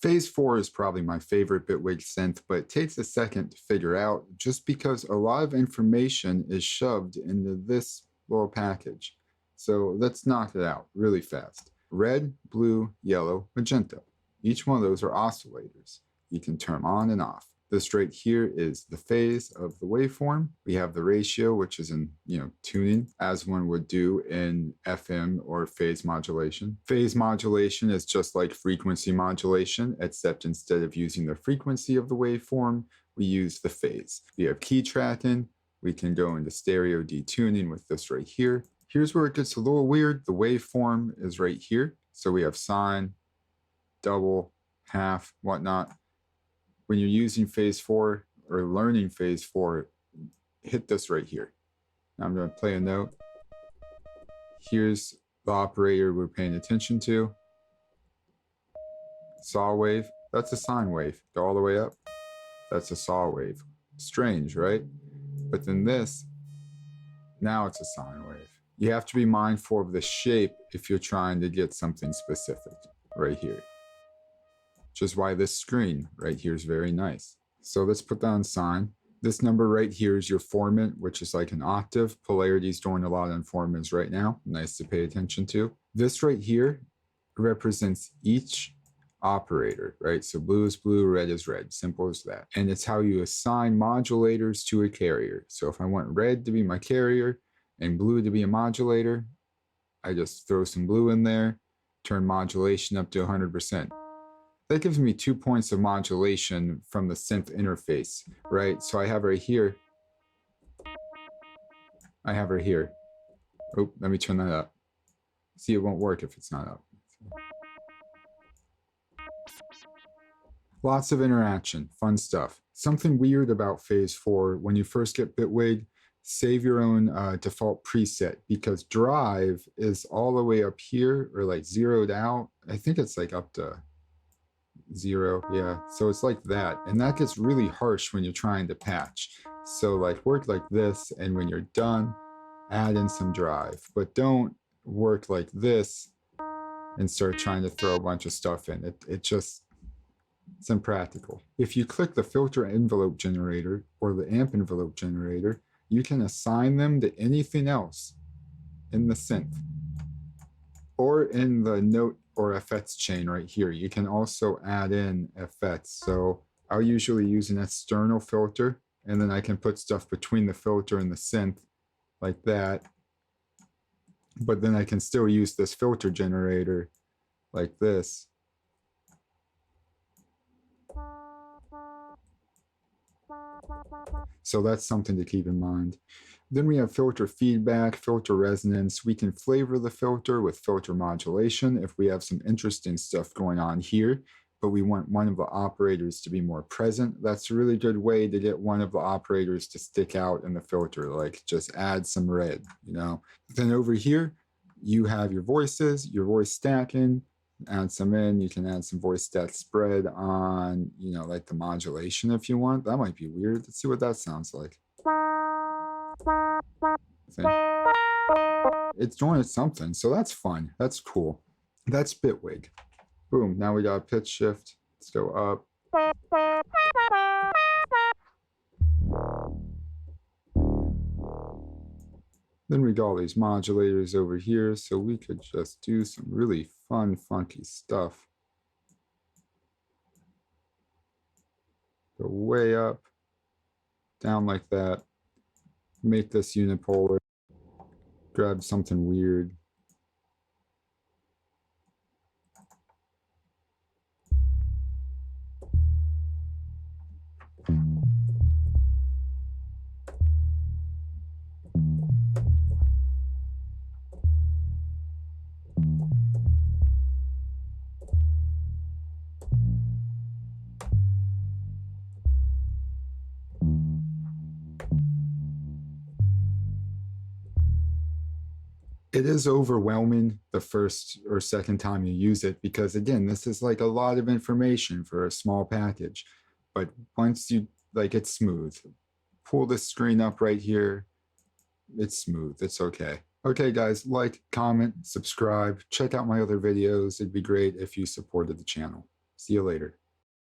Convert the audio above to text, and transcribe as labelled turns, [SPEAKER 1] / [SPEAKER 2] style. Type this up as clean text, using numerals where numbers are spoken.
[SPEAKER 1] Phase-4 is probably my favorite Bitwig synth, but it takes a second to figure out just because a lot of information is shoved into this little package. So let's knock it out really fast. Red, blue, yellow, magenta. Each one of those are oscillators. You can turn on and off. This right here is the phase of the waveform. We have the ratio, which is in tuning, as one would do in FM or phase modulation. Phase modulation is just like frequency modulation, except instead of using the frequency of the waveform, we use the phase. We have key tracking. We can go into stereo detuning with this right here. Here's where it gets a little weird. The waveform is right here. So we have sine, double, half, whatnot. When you're using Phase-4 or learning Phase-4, hit this right here. Now I'm going to play a note. Here's the operator we're paying attention to. Saw wave, that's a sine wave. Go all the way up. That's a saw wave. Strange, right? But then this, now it's a sine wave. You have to be mindful of the shape if you're trying to get something specific right here. Which is why this screen right here is very nice. So let's put that on sine. This number right here is your formant, which is like an octave. Polarity is doing a lot on formants right now. Nice to pay attention to. This right here represents each operator, right? So blue is blue, red is red. Simple as that. And it's how you assign modulators to a carrier. So if I want red to be my carrier and blue to be a modulator, I just throw some blue in there, turn modulation up to 100%. That gives me 2 points of modulation from the synth interface, right? So I have right here. I have right here. Oh, let me turn that up. See, it won't work if it's not up. Lots of interaction, fun stuff. Something weird about Phase-4, when you first get Bitwig, save your own default preset, because drive is all the way up here or like zeroed out. I think it's like up to 0, yeah, so it's like that, and that gets really harsh when you're trying to patch. So like work like this, and when you're done, add in some drive, but don't work like this and start trying to throw a bunch of stuff in. It's impractical. If you click the filter envelope generator or the amp envelope generator, you can assign them to anything else in the synth or in the note or FX chain right here. You can also add in FX. So I'll usually use an external filter, and then I can put stuff between the filter and the synth like that. But then I can still use this filter generator like this. So that's something to keep in mind. Then we have filter feedback, filter resonance. We can flavor the filter with filter modulation if we have some interesting stuff going on here, but we want one of the operators to be more present. That's a really good way to get one of the operators to stick out in the filter, like just add some red, Then over here, you have your voices, your voice stacking, add some in. You can add some voice stack spread on, like the modulation if you want. That might be weird. Let's see what that sounds like. It's doing something, so that's fun. That's cool. That's Bitwig. Boom, now we got a pitch shift. Let's go up. Then we got all these modulators over here, so we could just do some really fun, funky stuff. Go way up, down like that. Make this unipolar. Grab something weird. It is overwhelming the first or second time you use it, because again, this is like a lot of information for a small package. But once you, it's smooth. Pull this screen up right here. It's smooth. It's okay. Okay, guys, like, comment, subscribe, check out my other videos. It'd be great if you supported the channel. See you later.